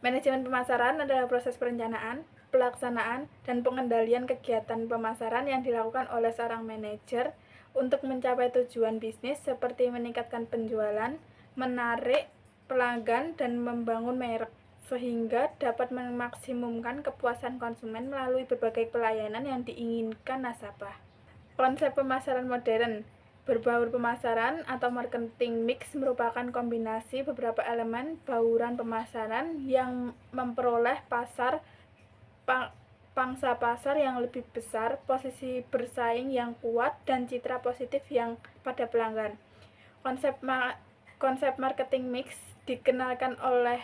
Manajemen pemasaran adalah proses perencanaan, pelaksanaan, dan pengendalian kegiatan pemasaran yang dilakukan oleh seorang manajer untuk mencapai tujuan bisnis seperti meningkatkan penjualan, menarik pelanggan, dan membangun merek, sehingga dapat memaksimumkan kepuasan konsumen melalui berbagai pelayanan yang diinginkan nasabah. Konsep pemasaran modern berbaur pemasaran atau marketing mix merupakan kombinasi beberapa elemen bauran pemasaran yang memperoleh pangsa pasar yang lebih besar, posisi bersaing yang kuat, dan citra positif yang pada pelanggan. Konsep marketing mix dikenalkan oleh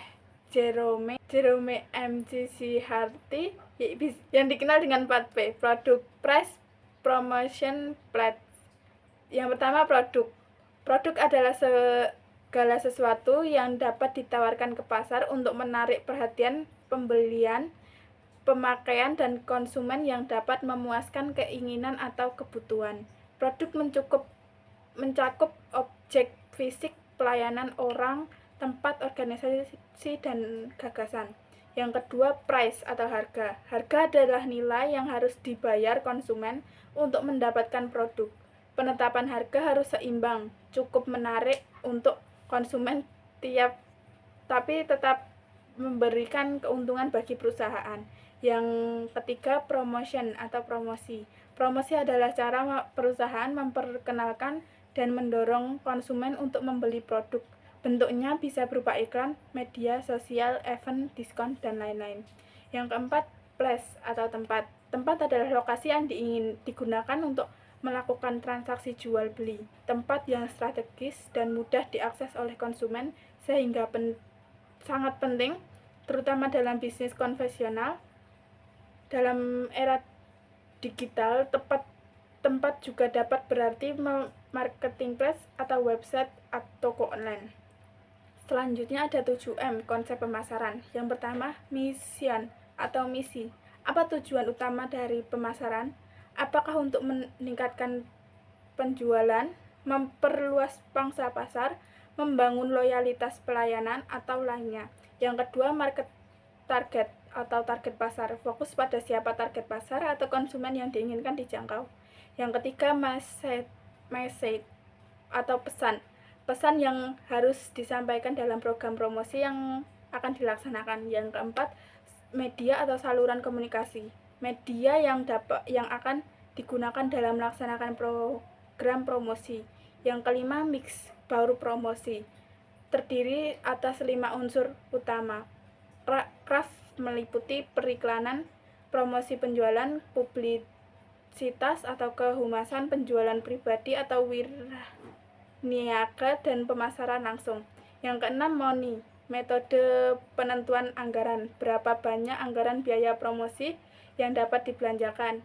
Jerome McCarthy yang dikenal dengan 4P: product, price, promotion, place. Yang pertama, produk. Produk adalah segala sesuatu yang dapat ditawarkan ke pasar untuk menarik perhatian pembelian, pemakaian, dan konsumen yang dapat memuaskan keinginan atau kebutuhan. Produk mencakup objek fisik, pelayanan orang, tempat, organisasi, dan gagasan. Yang kedua, price atau harga. Harga adalah nilai yang harus dibayar konsumen untuk mendapatkan produk. Penetapan harga harus seimbang, cukup menarik untuk konsumen tapi tetap memberikan keuntungan bagi perusahaan. Yang ketiga, promotion atau promosi. Promosi adalah cara perusahaan memperkenalkan dan mendorong konsumen untuk membeli produk. Bentuknya bisa berupa iklan, media sosial, event, diskon, dan lain-lain. Yang keempat, place atau tempat. Tempat adalah lokasi yang digunakan untuk melakukan transaksi jual beli. Tempat yang strategis dan mudah diakses oleh konsumen sehingga sangat penting terutama dalam bisnis konvensional. Dalam era digital, tempat juga dapat berarti marketplace atau website atau toko online. Selanjutnya ada 7M, konsep pemasaran. Yang pertama, mission atau misi. Apa tujuan utama dari pemasaran? Apakah untuk meningkatkan penjualan, memperluas pangsa pasar, membangun loyalitas pelayanan, atau lainnya? Yang kedua, market target atau target pasar. Fokus pada siapa target pasar atau konsumen yang diinginkan dijangkau. Yang ketiga, message atau pesan. Pesan yang harus disampaikan dalam program promosi yang akan dilaksanakan. Yang keempat, media atau saluran komunikasi. Media yang akan digunakan dalam melaksanakan program promosi. Yang kelima, mix baru promosi. Terdiri atas 5 unsur utama. Craft meliputi periklanan, promosi penjualan, publisitas atau kehumasan, penjualan pribadi atau niaga, dan pemasaran langsung. Yang keenam, money, metode penentuan anggaran. Berapa banyak anggaran biaya promosi yang dapat dibelanjakan.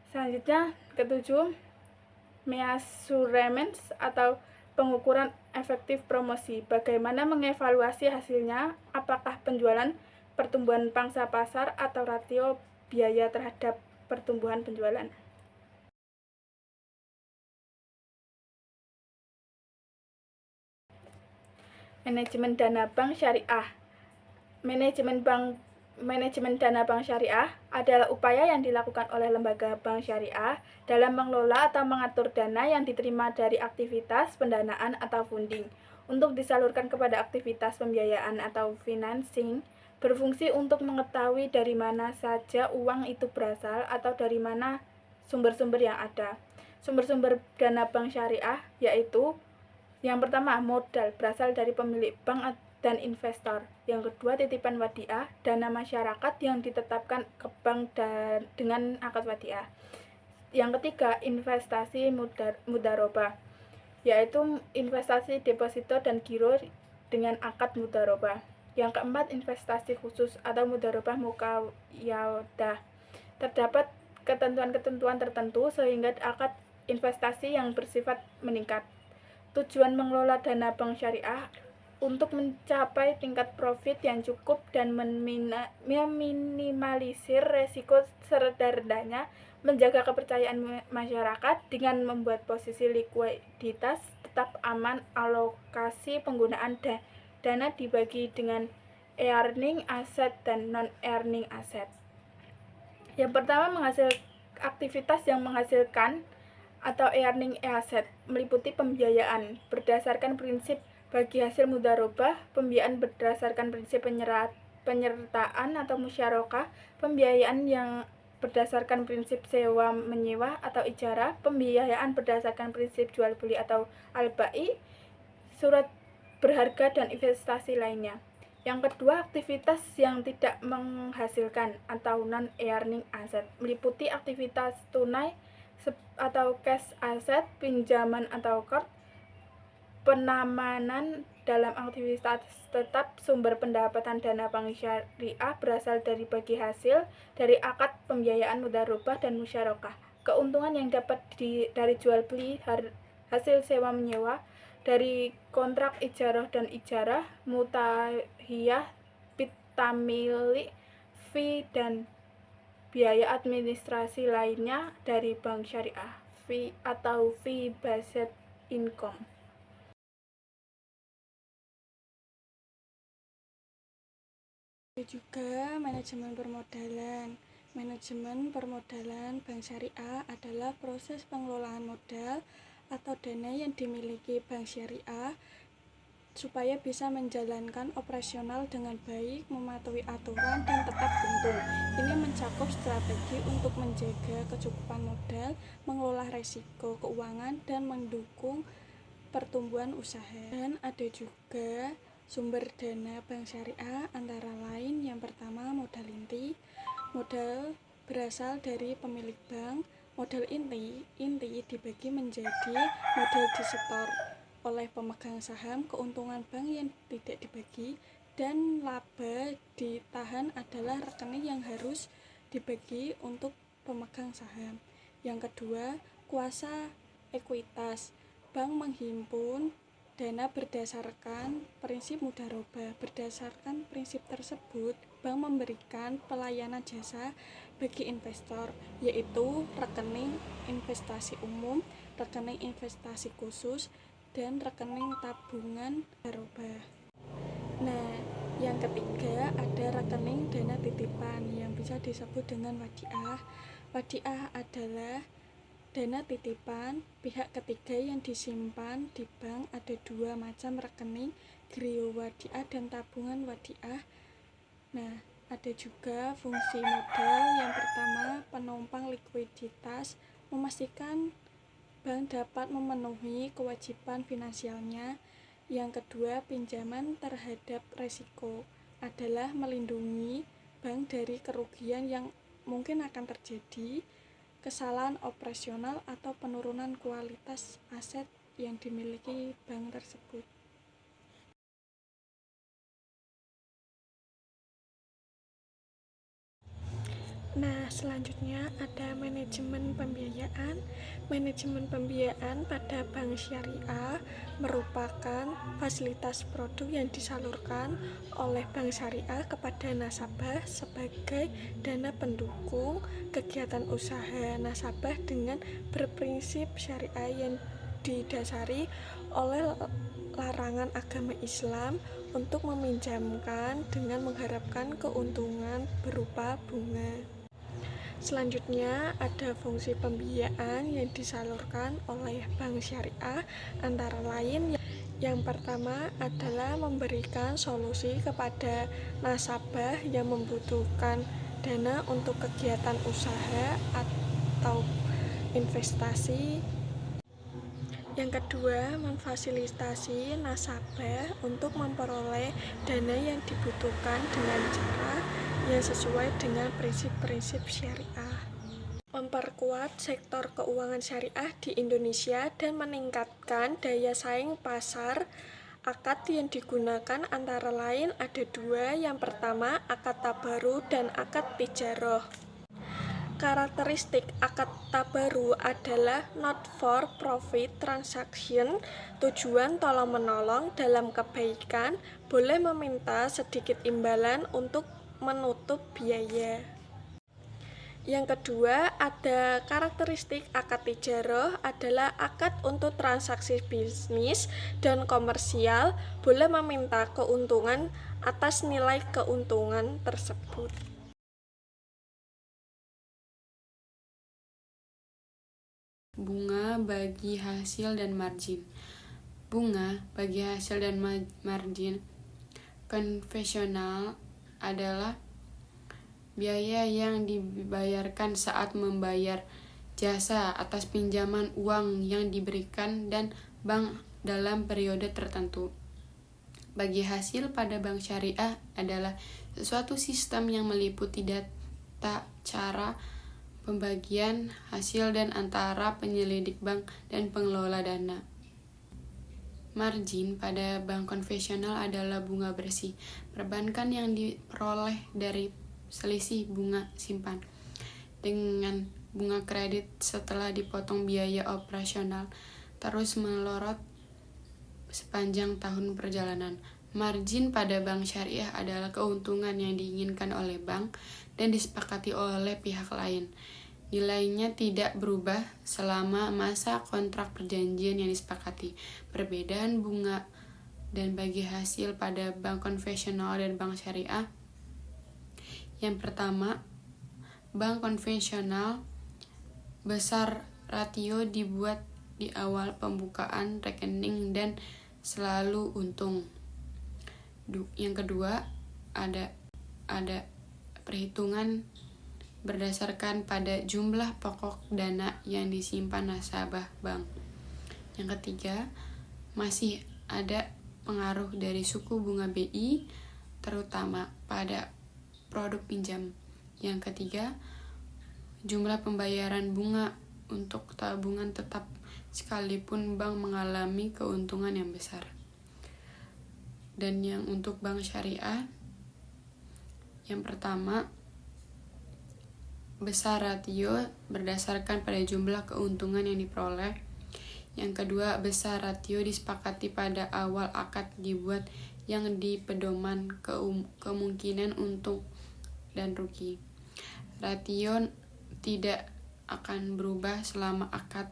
Selanjutnya, ketujuh, measurements atau pengukuran efektif promosi. Bagaimana mengevaluasi hasilnya? Apakah penjualan, pertumbuhan pangsa pasar, atau rasio biaya terhadap pertumbuhan penjualan? Manajemen dana bank syariah. Manajemen dana bank syariah adalah upaya yang dilakukan oleh lembaga bank syariah dalam mengelola atau mengatur dana yang diterima dari aktivitas pendanaan atau funding untuk disalurkan kepada aktivitas pembiayaan atau financing, berfungsi untuk mengetahui dari mana saja uang itu berasal atau dari mana sumber-sumber yang ada. Sumber-sumber dana bank syariah yaitu: yang pertama, modal, berasal dari pemilik bank dan investor. Yang kedua, titipan wadiah, dana masyarakat yang ditetapkan ke bank dengan akad wadiah. Yang ketiga, investasi mudharabah, yaitu investasi deposito dan giro dengan akad mudharabah. Yang keempat, investasi khusus atau mudharabah muqayyadah. Terdapat ketentuan-ketentuan tertentu sehingga akad investasi yang bersifat meningkat. Tujuan mengelola dana bank syariah untuk mencapai tingkat profit yang cukup dan meminimalisir resiko serendah-rendahnya, menjaga kepercayaan masyarakat dengan membuat posisi likuiditas tetap aman, alokasi penggunaan dana dibagi dengan earning asset dan non-earning asset. Yang pertama, aktivitas yang menghasilkan atau earning asset meliputi pembiayaan berdasarkan prinsip bagi hasil mudharabah, pembiayaan berdasarkan prinsip penyertaan atau musyarakah, pembiayaan yang berdasarkan prinsip sewa menyewa atau ijarah, pembiayaan berdasarkan prinsip jual beli atau al-bai, surat berharga dan investasi lainnya. Yang kedua, aktivitas yang tidak menghasilkan atau non-earning asset meliputi aktivitas tunai atau cash asset, pinjaman atau kred, penamanan dalam aktivitas tetap, sumber pendapatan dana bank syariah berasal dari bagi hasil dari akad pembiayaan mudharabah dan musyarakah, keuntungan yang dapat dari jual beli hasil sewa menyewa, dari kontrak ijarah dan ijarah, mutahiyah, pitamili, fee, dan biaya administrasi lainnya dari bank syariah, fee atau fee based income. Juga manajemen permodalan. Manajemen permodalan bank syariah adalah proses pengelolaan modal atau dana yang dimiliki bank syariah supaya bisa menjalankan operasional dengan baik, mematuhi aturan, dan tetap untung. Ini mencakup strategi untuk menjaga kecukupan modal, mengelola risiko keuangan, dan mendukung pertumbuhan usaha. Dan ada juga sumber dana bank syariah antara lain yang pertama modal inti. Modal berasal dari pemilik bank. Modal inti dibagi menjadi modal disetor oleh pemegang saham, keuntungan bank yang tidak dibagi, dan laba ditahan adalah rekening yang harus dibagi untuk pemegang saham. Yang kedua, kuasa ekuitas. Bank menghimpun dana berdasarkan prinsip mudharabah. Berdasarkan prinsip tersebut, bank memberikan pelayanan jasa bagi investor, yaitu rekening investasi umum, rekening investasi khusus, dan rekening tabungan mudharabah. Nah, yang ketiga ada rekening dana titipan yang bisa disebut dengan wadiah. Wadiah adalah dana titipan pihak ketiga yang disimpan di bank. Ada dua macam rekening, griyo wadiah dan tabungan wadiah. Nah, ada juga fungsi modal. Yang pertama, penopang likuiditas, memastikan bank dapat memenuhi kewajiban finansialnya. Yang kedua, pinjaman terhadap risiko, adalah melindungi bank dari kerugian yang mungkin akan terjadi, kesalahan operasional atau penurunan kualitas aset yang dimiliki bank tersebut. Nah, selanjutnya ada manajemen pembiayaan. Manajemen pembiayaan pada bank syariah merupakan fasilitas produk yang disalurkan oleh bank syariah kepada nasabah sebagai dana pendukung kegiatan usaha nasabah dengan berprinsip syariah yang didasari oleh larangan agama Islam untuk meminjamkan dengan mengharapkan keuntungan berupa bunga. Selanjutnya ada fungsi pembiayaan yang disalurkan oleh bank syariah antara lain yang pertama adalah memberikan solusi kepada nasabah yang membutuhkan dana untuk kegiatan usaha atau investasi. Yang kedua, memfasilitasi nasabah untuk memperoleh dana yang dibutuhkan dengan cara yang sesuai dengan prinsip-prinsip syariah. Memperkuat sektor keuangan syariah di Indonesia dan meningkatkan daya saing pasar. Akad yang digunakan antara lain ada dua. Yang pertama, akad tabaru dan akad tijaroh. Karakteristik akad tabaru adalah not for profit transaction, tujuan tolong-menolong dalam kebaikan, boleh meminta sedikit imbalan untuk menutup biaya. Yang kedua, ada karakteristik akad tijarah adalah akad untuk transaksi bisnis dan komersial boleh meminta keuntungan atas nilai keuntungan tersebut. Bunga bagi hasil dan margin. Bunga bagi hasil dan margin konvensional adalah biaya yang dibayarkan saat membayar jasa atas pinjaman uang yang diberikan dan bank dalam periode tertentu. Bagi hasil pada bank syariah adalah suatu sistem yang meliputi data cara pembagian hasil dan antara penyelidik bank dan pengelola dana. Margin pada bank konvensional adalah bunga bersih perbankan yang diperoleh dari selisih bunga simpan dengan bunga kredit setelah dipotong biaya operasional terus melorot sepanjang tahun perjalanan. Margin pada bank syariah adalah keuntungan yang diinginkan oleh bank dan disepakati oleh pihak lain. Nilainya tidak berubah selama masa kontrak perjanjian yang disepakati. Perbedaan bunga dan bagi hasil pada bank konvensional dan bank syariah. Yang pertama, bank konvensional besar rasio dibuat di awal pembukaan rekening dan selalu untung. Yang kedua, ada perhitungan berdasarkan pada jumlah pokok dana yang disimpan nasabah bank. Yang ketiga, masih ada pengaruh dari suku bunga BI terutama pada produk pinjam. Yang ketiga, jumlah pembayaran bunga untuk tabungan tetap sekalipun bank mengalami keuntungan yang besar. Dan yang untuk bank syariah, yang pertama, besar rasio berdasarkan pada jumlah keuntungan yang diperoleh. Yang kedua, besar rasio disepakati pada awal akad dibuat yang dipedoman kemungkinan untung dan rugi. Rasio tidak akan berubah selama akad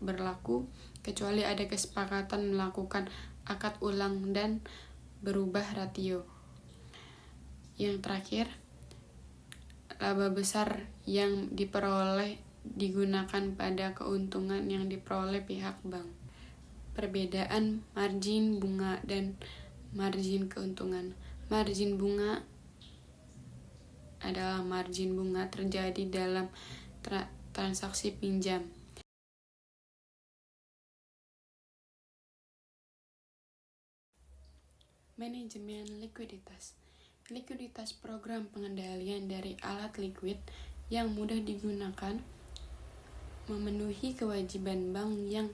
berlaku kecuali ada kesepakatan melakukan akad ulang dan berubah rasio. Yang terakhir, laba besar yang diperoleh digunakan pada keuntungan yang diperoleh pihak bank. Perbedaan margin bunga dan margin keuntungan. Margin bunga adalah margin bunga terjadi dalam transaksi pinjam. Manajemen likuiditas. Likuiditas program pengendalian dari alat likuid yang mudah digunakan memenuhi kewajiban bank yang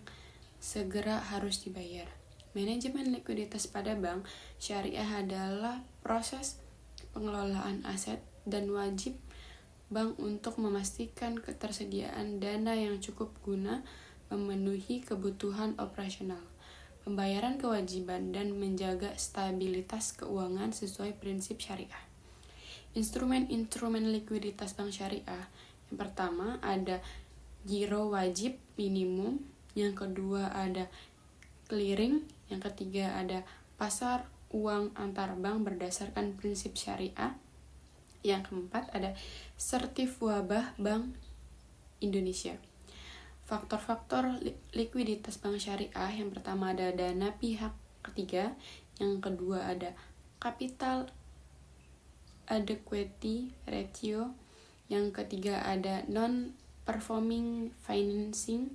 segera harus dibayar. Manajemen likuiditas pada bank syariah adalah proses pengelolaan aset dan wajib bank untuk memastikan ketersediaan dana yang cukup guna memenuhi kebutuhan operasional, pembayaran kewajiban, dan menjaga stabilitas keuangan sesuai prinsip syariah. Instrumen-instrumen likuiditas bank syariah. Yang pertama ada giro wajib minimum, yang kedua ada clearing, yang ketiga ada pasar uang antar bank berdasarkan prinsip syariah, yang keempat ada sertif wabah Bank Indonesia. Faktor-faktor likuiditas bank syariah, yang pertama ada dana pihak ketiga, yang kedua ada capital adequacy ratio, yang ketiga ada non-performing financing,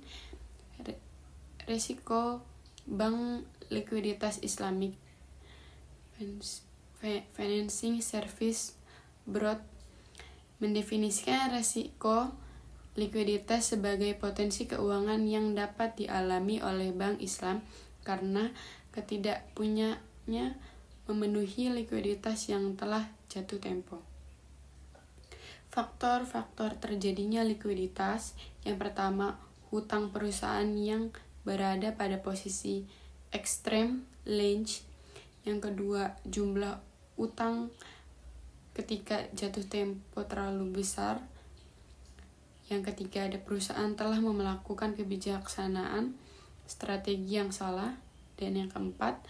risiko bank likuiditas Islamic Financing Service Board mendefinisikan risiko likuiditas sebagai potensi keuangan yang dapat dialami oleh bank Islam karena ketidakpunyanya memenuhi likuiditas yang telah jatuh tempo. Faktor-faktor terjadinya likuiditas. Yang pertama, hutang perusahaan yang berada pada posisi extreme range. Yang kedua, jumlah utang ketika jatuh tempo terlalu besar. Yang ketiga, ada perusahaan telah melakukan kebijaksanaan strategi yang salah. Dan yang keempat,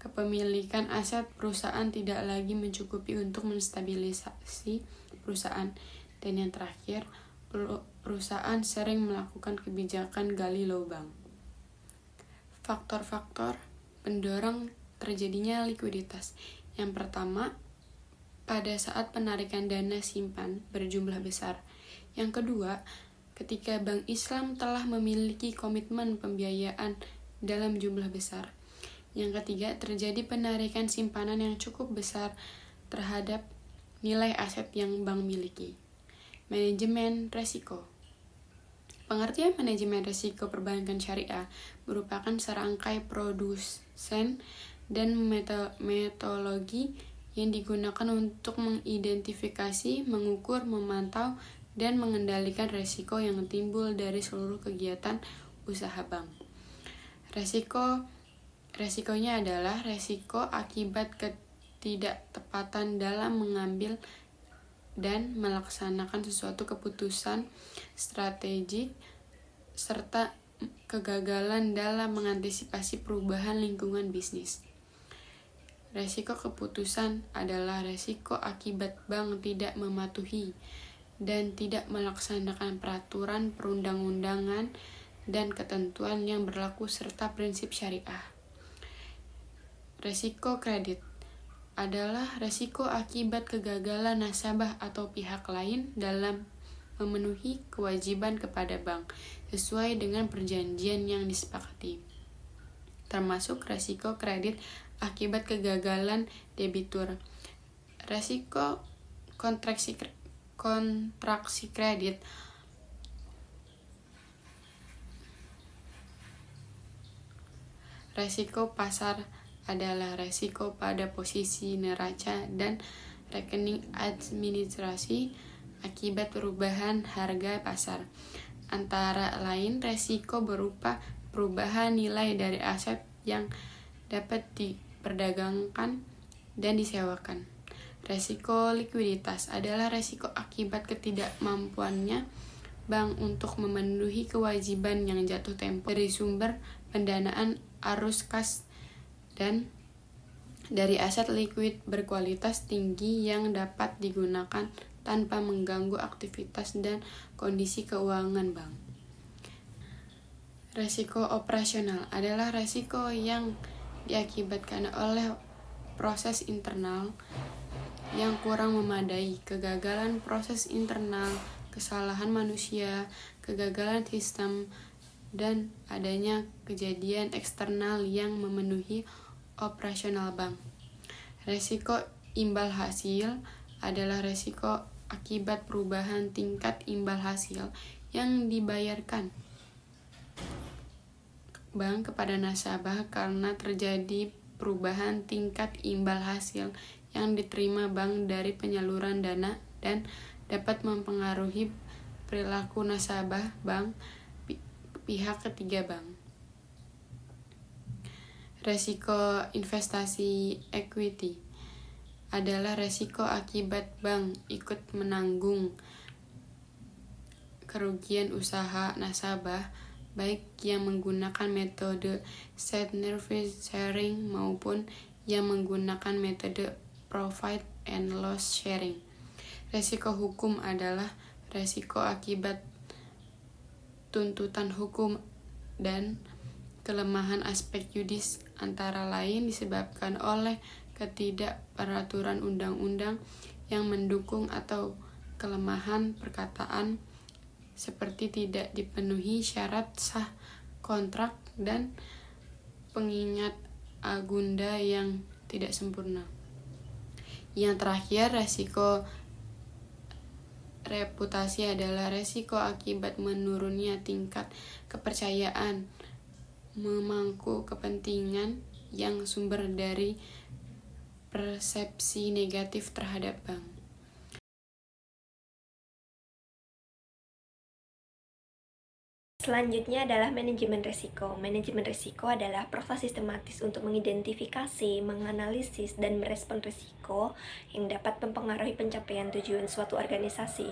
kepemilikan aset perusahaan tidak lagi mencukupi untuk menstabilisasi perusahaan. Dan yang terakhir, perusahaan sering melakukan kebijakan gali lubang. Faktor-faktor pendorong terjadinya likuiditas. Yang pertama, pada saat penarikan dana simpan berjumlah besar. Yang kedua, ketika Bank Islam telah memiliki komitmen pembiayaan dalam jumlah besar. Yang ketiga, terjadi penarikan simpanan yang cukup besar terhadap nilai aset yang bank miliki. Manajemen resiko. Pengertian manajemen risiko perbankan syariah merupakan serangkai produsen dan metodologi yang digunakan untuk mengidentifikasi, mengukur, memantau, dan mengendalikan risiko yang timbul dari seluruh kegiatan usaha bank. Resikonya adalah resiko akibat ketidaktepatan dalam mengambil dan melaksanakan suatu keputusan strategik serta kegagalan dalam mengantisipasi perubahan lingkungan bisnis. Resiko keputusan adalah resiko akibat bank tidak mematuhi dan tidak melaksanakan peraturan perundang-undangan dan ketentuan yang berlaku serta prinsip syariah. Resiko kredit adalah resiko akibat kegagalan nasabah atau pihak lain dalam memenuhi kewajiban kepada bank sesuai dengan perjanjian yang disepakati, termasuk resiko kredit akibat kegagalan debitur. Resiko kontraksi kredit resiko pasar adalah resiko pada posisi neraca dan rekening administrasi akibat perubahan harga pasar. Antara lain, resiko berupa perubahan nilai dari aset yang dapat diperdagangkan dan disewakan. Resiko likuiditas adalah resiko akibat ketidakmampuannya bank untuk memenuhi kewajiban yang jatuh tempo dari sumber pendanaan arus kas dan dari aset likuid berkualitas tinggi yang dapat digunakan tanpa mengganggu aktivitas dan kondisi keuangan bank. Resiko operasional adalah resiko yang diakibatkan oleh proses internal yang kurang memadai, kegagalan proses internal, kesalahan manusia, kegagalan sistem, dan adanya kejadian eksternal yang memenuhi operasional bank. Resiko imbal hasil adalah resiko akibat perubahan tingkat imbal hasil yang dibayarkan bank kepada nasabah karena terjadi perubahan tingkat imbal hasil yang diterima bank dari penyaluran dana dan dapat mempengaruhi perilaku nasabah bank pihak ketiga bank. Resiko investasi equity adalah resiko akibat bank ikut menanggung kerugian usaha nasabah baik yang menggunakan metode service sharing maupun yang menggunakan metode profit and loss sharing. Resiko hukum adalah resiko akibat tuntutan hukum dan kelemahan aspek yudis, antara lain disebabkan oleh ketidakperaturan undang-undang yang mendukung atau kelemahan perkataan seperti tidak dipenuhi syarat sah kontrak dan pengingat agunda yang tidak sempurna. Yang terakhir, resiko reputasi adalah resiko akibat menurunnya tingkat kepercayaan memangku kepentingan yang sumber dari persepsi negatif terhadap bank. Selanjutnya adalah manajemen risiko. Manajemen risiko adalah proses sistematis untuk mengidentifikasi, menganalisis, dan merespon risiko yang dapat mempengaruhi pencapaian tujuan suatu organisasi.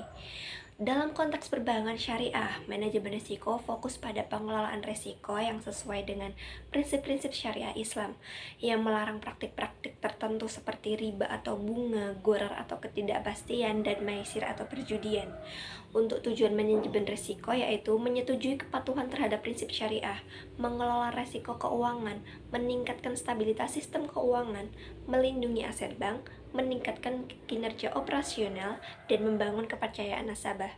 Dalam konteks perbankan syariah, manajemen risiko fokus pada pengelolaan risiko yang sesuai dengan prinsip-prinsip syariah Islam yang melarang praktik-praktik tertentu seperti riba atau bunga, gharar atau ketidakpastian, dan maisir atau perjudian. Untuk tujuan manajemen risiko yaitu menyetujui kepatuhan terhadap prinsip syariah, mengelola risiko keuangan, meningkatkan stabilitas sistem keuangan, melindungi aset bank, meningkatkan kinerja operasional, dan membangun kepercayaan nasabah.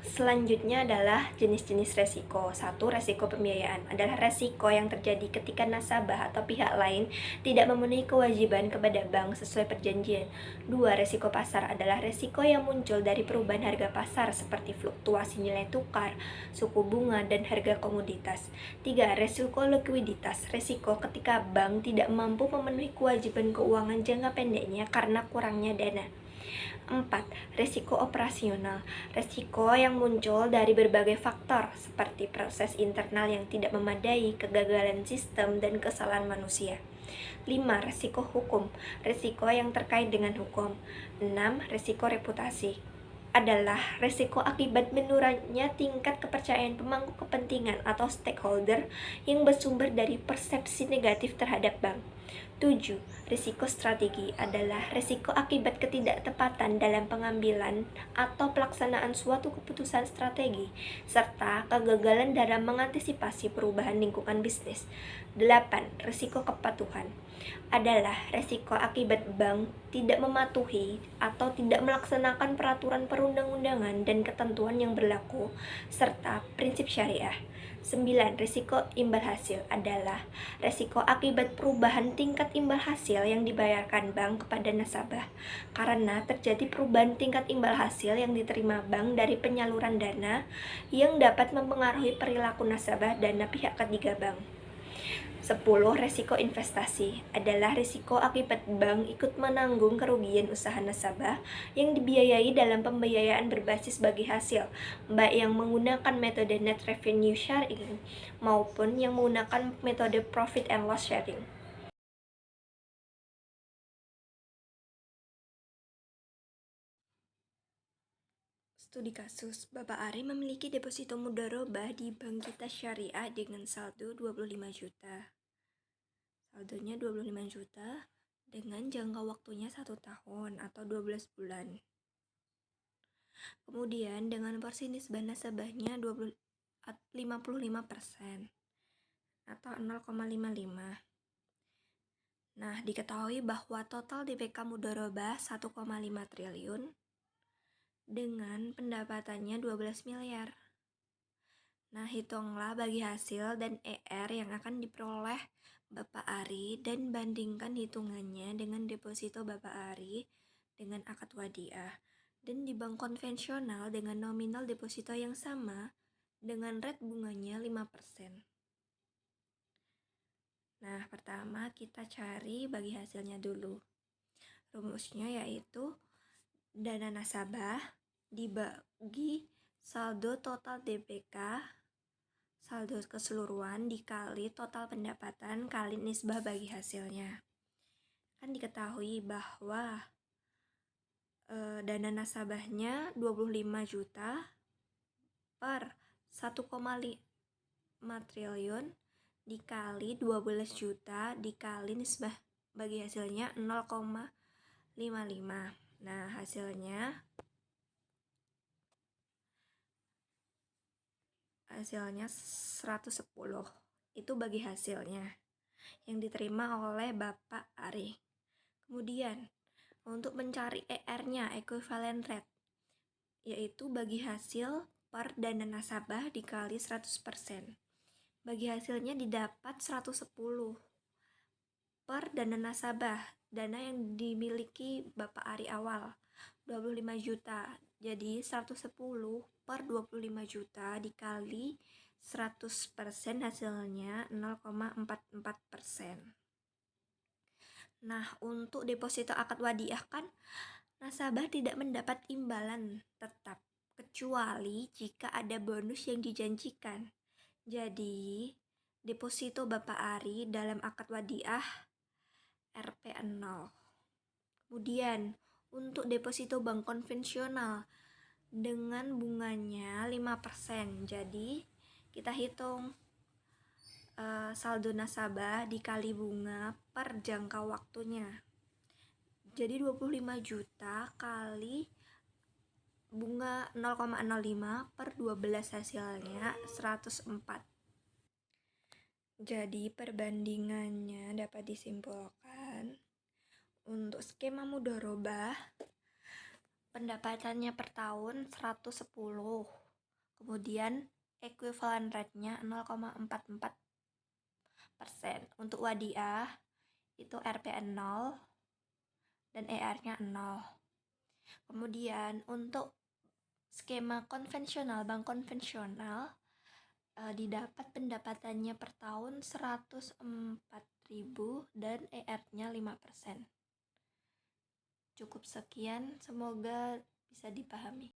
Selanjutnya adalah jenis-jenis resiko. 1. Resiko pembiayaan adalah resiko yang terjadi ketika nasabah atau pihak lain tidak memenuhi kewajiban kepada bank sesuai perjanjian. 2. Resiko pasar adalah resiko yang muncul dari perubahan harga pasar seperti fluktuasi nilai tukar, suku bunga, dan harga komoditas. 3. Resiko likuiditas, resiko ketika bank tidak mampu memenuhi kewajiban keuangan jangka pendeknya karena kurangnya dana. 4. Risiko operasional, risiko yang muncul dari berbagai faktor seperti proses internal yang tidak memadai, kegagalan sistem, dan kesalahan manusia. 5. Risiko hukum, risiko yang terkait dengan hukum. 6. Risiko reputasi adalah risiko akibat menurunnya tingkat kepercayaan pemangku kepentingan atau stakeholder yang bersumber dari persepsi negatif terhadap bank. 7. Risiko strategi adalah risiko akibat ketidaktepatan dalam pengambilan atau pelaksanaan suatu keputusan strategi, serta kegagalan dalam mengantisipasi perubahan lingkungan bisnis. 8. Risiko kepatuhan adalah risiko akibat bank tidak mematuhi atau tidak melaksanakan peraturan perundang-undangan dan ketentuan yang berlaku, serta prinsip syariah. 9. Risiko imbal hasil adalah risiko akibat perubahan tingkat imbal hasil yang dibayarkan bank kepada nasabah karena terjadi perubahan tingkat imbal hasil yang diterima bank dari penyaluran dana yang dapat mempengaruhi perilaku nasabah dana pihak ketiga bank. 10. Risiko investasi adalah risiko akibat bank ikut menanggung kerugian usaha nasabah yang dibiayai dalam pembiayaan berbasis bagi hasil, baik yang menggunakan metode net revenue sharing maupun yang menggunakan metode profit and loss sharing. Studi kasus, Bapak Ari memiliki deposito mudharabah di Bank Kita Syariah dengan saldo 25 juta. Saldonya 25 juta dengan jangka waktunya 1 tahun atau 12 bulan. Kemudian dengan porsi nisbah nasabahnya 55% atau 0,55. Nah, diketahui bahwa total DPK mudharabah 1,5 triliun dengan pendapatannya 12 miliar. Nah, hitunglah bagi hasil dan ER yang akan diperoleh Bapak Ari dan bandingkan hitungannya dengan deposito Bapak Ari dengan akad wadiah dan di bank konvensional dengan nominal deposito yang sama dengan rate bunganya 5%. Nah, pertama kita cari bagi hasilnya dulu. Rumusnya yaitu dana nasabah dibagi saldo total DPK, saldo keseluruhan dikali total pendapatan kali nisbah bagi hasilnya. Kan diketahui bahwa dana nasabahnya 25 juta per 1,5 triliun dikali 12 juta dikali nisbah bagi hasilnya 0,55. Nah, hasilnya 110. Itu bagi hasilnya yang diterima oleh Bapak Ari. Kemudian untuk mencari ER-nya, equivalent rate, yaitu bagi hasil per dana nasabah dikali 100%. Bagi hasilnya didapat 110 per dana nasabah, dana yang dimiliki Bapak Ari awal 25 juta. Jadi 110 per 25 juta dikali 100% hasilnya 0,44%. Nah, untuk deposito akad wadiah kan nasabah tidak mendapat imbalan tetap kecuali jika ada bonus yang dijanjikan. Jadi, deposito Bapak Ari dalam akad wadiah Rp0. Kemudian, untuk deposito bank konvensional dengan bunganya 5%. Jadi kita hitung saldo nasabah dikali bunga per jangka waktunya. Jadi 25 juta kali bunga 0,05 per 12 hasilnya 104. Jadi perbandingannya dapat disimpulkan untuk skema mudharabah pendapatannya per tahun 110. Kemudian equivalent rate-nya 0,44%. Untuk wadiah itu RPN 0 dan ER-nya 0. Kemudian untuk skema konvensional, bank konvensional didapat pendapatannya per tahun 104.000 dan ER-nya 5%. Cukup sekian, semoga bisa dipahami.